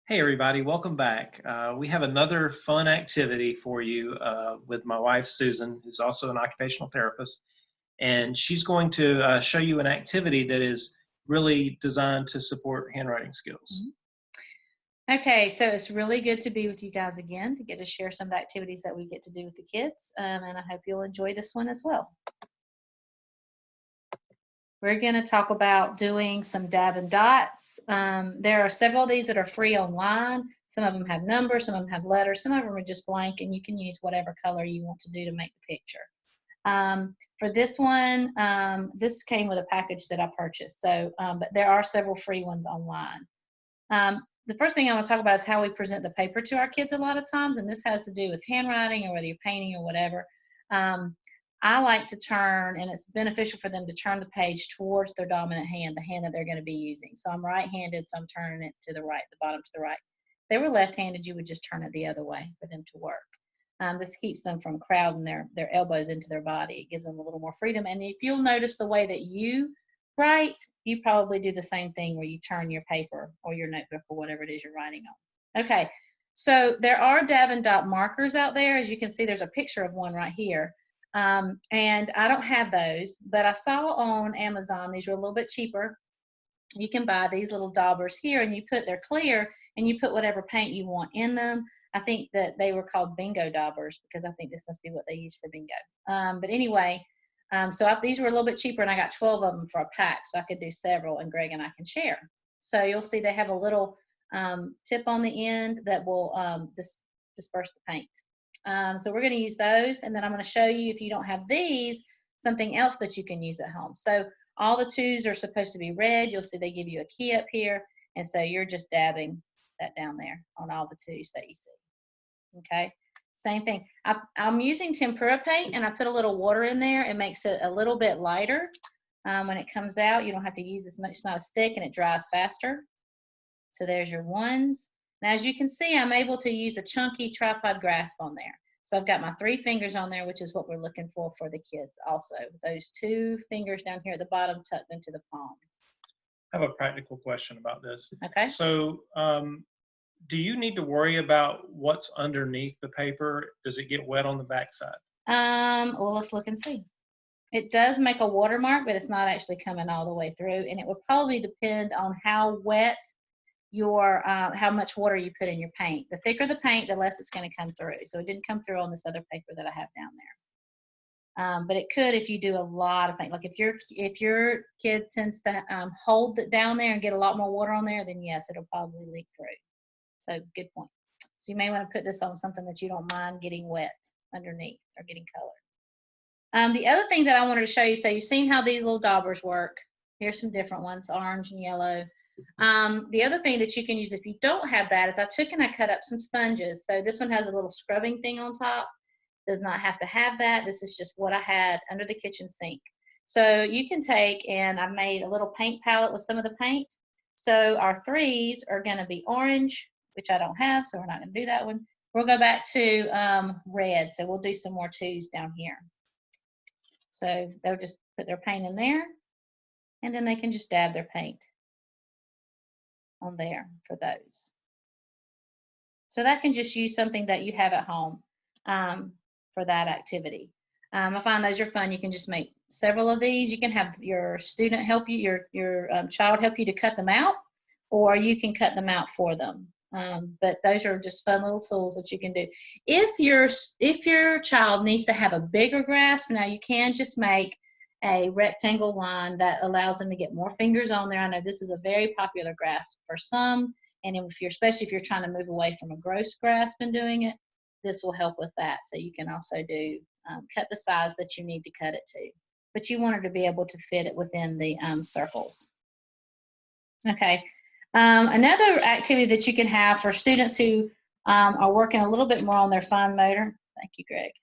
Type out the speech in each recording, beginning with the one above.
Hey everybody, welcome back. We have another fun activity for you with my wife Susan, who's also an occupational therapist, and she's going to show you an activity that is really designed to support handwriting skills. Mhm. Okay, so it's really good to be with you guys again to get to share some of the activities that we get to do with the kids, and I hope you'll enjoy this one as well. We're going to talk about doing some dab and dots. There are several of these that are free online. Some of them have numbers, some of them have letters, some of them are just blank, and you can use whatever color you want to do to make the picture. For this one, this came with a package that I purchased, but there are several free ones online. The first thing I want to talk about is how we present the paper to our kids a lot of times, and this has to do with handwriting or whether you're painting or whatever. Um, I like to turn, and it's beneficial for them to turn the page towards their dominant hand, the hand that they're going to be using. So I'm right-handed, so I'm turning it to the right, the bottom to the right. If they were left-handed, you would just turn it the other way for them to work. This keeps them from crowding their elbows into their body. It gives them a little more freedom. And if you'll notice the way that you write, you probably do the same thing where you turn your paper or your notebook or whatever it is you're writing on. Okay, so there are dab and dot markers out there. As you can see, there's a picture of one right here. And I don't have those, but I saw on Amazon, these are a little bit cheaper. You can buy these little daubers here and you put, they're clear, and you put whatever paint you want in them. I think that they were called bingo daubers because I think this must be what they use for bingo. But anyway, these were a little bit cheaper, and I got 12 of them for a pack, so I could do several, and Greg and I can share. So you'll see they have a little tip on the end that will disperse the paint. So we're going to use those, and then I'm going to show you, if you don't have these, something else that you can use at home. So all the twos are supposed to be red. You'll see they give you a key up here, and so you're just dabbing that down there on all the twos that you see. Okay, same thing. I'm using tempera paint, and I put a little water in there. It makes it a little bit lighter. When it comes out, you don't have to use as much. It's not as thick, and it dries faster. So there's your ones. Now, as you can see, I'm able to use a chunky tripod grasp on there. So I've got my 3 fingers on there, which is what we're looking for the kids also. Those 2 fingers down here at the bottom tucked into the palm. I have a practical question about this. Okay. So, do you need to worry about what's underneath the paper? Does it get wet on the backside? Well, let's look and see. It does make a watermark, but it's not actually coming all the way through, and it would probably depend on how wet how much water you put in your paint. The thicker the paint, the less it's going to come through. So it didn't come through on this other paper that I have down there. But it could if you do a lot of paint. Like if your kid tends to hold it down there and get a lot more water on there, then yes, it'll probably leak through. So good point. So you may want to put this on something that you don't mind getting wet underneath or getting colored. The other thing that I wanted to show you, so you've seen how these little daubers work. Here's some different ones, orange and yellow. The other thing that you can use if you don't have that is I took and I cut up some sponges. So this one has a little scrubbing thing on top. Does not have to have that. This is just what I had under the kitchen sink. So you can take, and I made a little paint palette with some of the paint. So our 3s are going to be orange, which I don't have, so we're not going to do that one. We'll go back to red. So we'll do some more 2s down here. So they'll just put their paint in there, and then they can just dab their paint on there for those. So that can just use something that you have at home for that activity. I find those are fun. You can just make several of these. You can have your student help you, your child help you to cut them out, or you can cut them out for them. But those are just fun little tools that you can do. If your child needs to have a bigger grasp, now you can just make a rectangle line that allows them to get more fingers on there. I know this is a very popular grasp for some, and especially if you're trying to move away from a gross grasp and doing it, this will help with that. So you can also do cut the size that you need to cut it to, but you want it to be able to fit it within the circles. Okay. Another activity that you can have for students who are working a little bit more on their fine motor, thank you, Greg,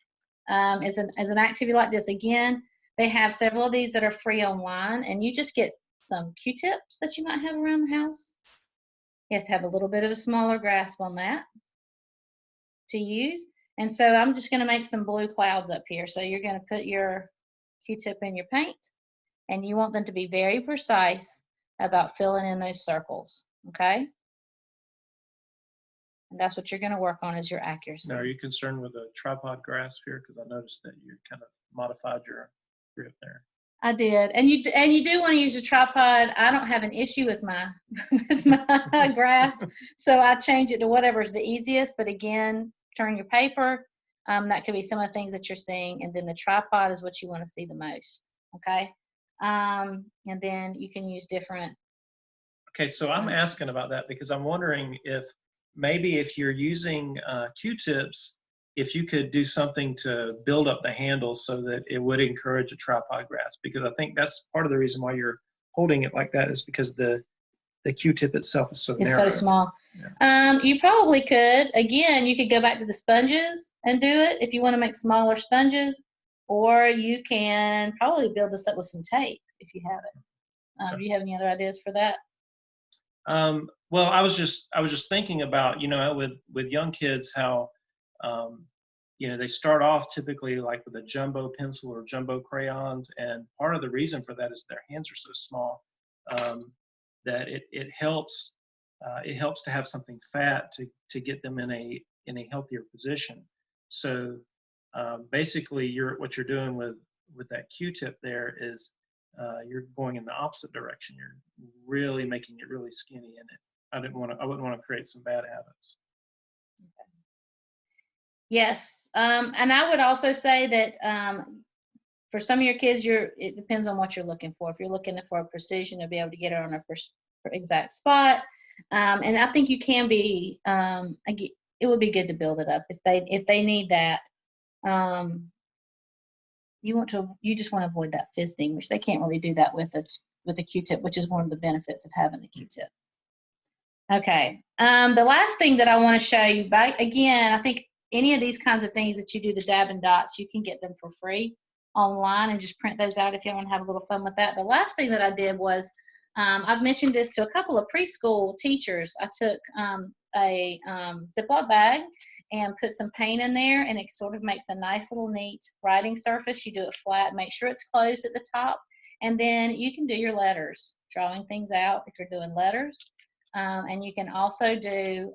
is an activity like this. Again, they have several of these that are free online, and you just get some Q-tips that you might have around the house. You have to have a little bit of a smaller grasp on that to use. And so I'm just going to make some blue clouds up here. So you're going to put your Q-tip in your paint, and you want them to be very precise about filling in those circles, okay? And that's what you're going to work on, is your accuracy. Now, are you concerned with a tripod grasp here? Because I noticed that you kind of modified your grip there. I did, and you do want to use a tripod. I don't have an issue with my with my grasp, so I change it to whatever's the easiest. But again, turn your paper. That could be some of the things that you're seeing, and then the tripod is what you want to see the most. Okay, and then you can use different. Okay, so I'm asking about that because I'm wondering if maybe if you're using Q-tips, if you could do something to build up the handle so that it would encourage a tripod grasp, because I think that's part of the reason why you're holding it like that is because the Q-tip itself is so narrow. It's so small. Yeah. You probably could. Again, you could go back to the sponges and do it if you want to make smaller sponges, or you can probably build this up with some tape if you have it. Okay. Do you have any other ideas for that? Well, I was just thinking about, with young kids, how, they start off typically like with a jumbo pencil or jumbo crayons. And part of the reason for that is their hands are so small that it helps to have something fat to get them in a healthier position. So basically what you're doing with that Q-tip there is you're going in the opposite direction. You're really making it really skinny, and I wouldn't want to create some bad habits. Okay. Yes, and I would also say that for some of your kids, it depends on what you're looking for. If you're looking for a precision to be able to get it on a exact spot, and I think you can be. It would be good to build it up if they need that. You just want to avoid that fizzing, which they can't really do that with a Q-tip, which is one of the benefits of having the Q-tip. Okay, the last thing that I want to show you, again, I think any of these kinds of things that you do, the dab and dots, you can get them for free online and just print those out if you want to have a little fun with that. The last thing that I did was, I've mentioned this to a couple of preschool teachers. I took a Ziploc bag and put some paint in there, and it sort of makes a nice little neat writing surface. You do it flat, make sure it's closed at the top, and then you can do your letters, drawing things out if you're doing letters. And you can also do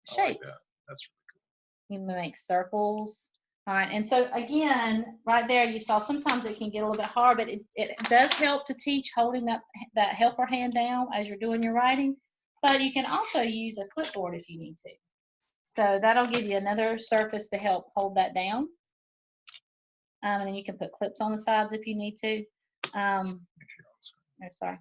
shapes. I like that. That's really cool. You can make circles. All right, and so again, right there, you saw sometimes it can get a little bit hard, but it does help to teach holding that helper hand down as you're doing your writing. But you can also use a clipboard if you need to. So that'll give you another surface to help hold that down. And then you can put clips on the sides if you need to. Sorry.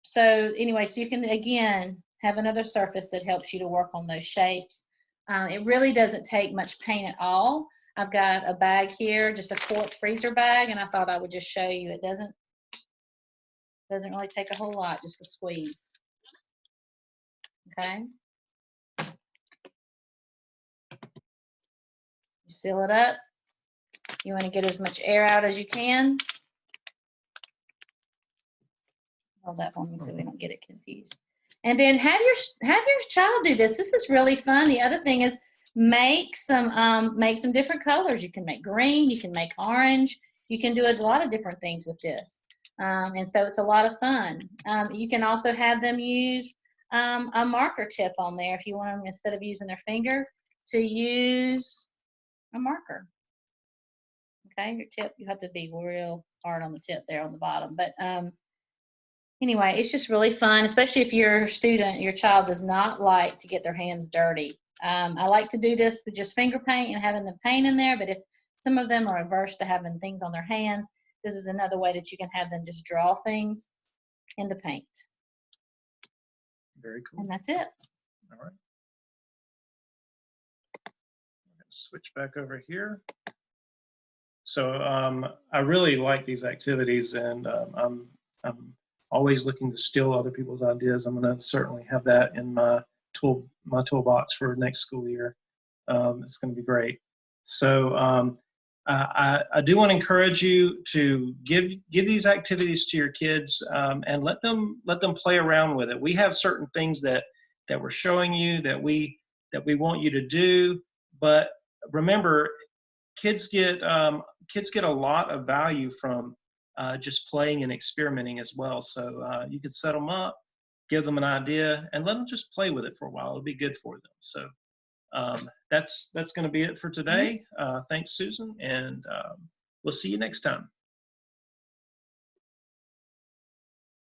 So anyway, so you can, again, have another surface that helps you to work on those shapes. It really doesn't take much paint at all. I've got a bag here, just a quart freezer bag, and I thought I would just show you. It doesn't really take a whole lot, just a squeeze. Okay. You seal it up. You want to get as much air out as you can. Hold that for me so we don't get it confused. And then have your child do this. This is really fun. The other thing is make some different colors. You can make green. You can make orange. You can do a lot of different things with this. And so it's a lot of fun. You can also have them use a marker tip on there if you want them, instead of using their finger, to use a marker. Okay, your tip, you have to be real hard on the tip there on the bottom. But anyway, it's just really fun, especially if your child does not like to get their hands dirty. I like to do this with just finger paint and having the paint in there, but if some of them are averse to having things on their hands, this is another way that you can have them just draw things in the paint. Very cool. And that's it. All right. I'm going to switch back over here. So I really like these activities, and I'm always looking to steal other people's ideas. I'm going to certainly have that in my toolbox for next school year. It's going to be great. So I do want to encourage you to give these activities to your kids and let them play around with it. We have certain things that we're showing you that we want you to do, but remember, kids get a lot of value from just playing and experimenting as well. So you could set them up give them an idea, and let them just play with it for a while. It'll be good for them. So that's going to be it for Mhm. today. Thanks, Susan, and we'll see you next time.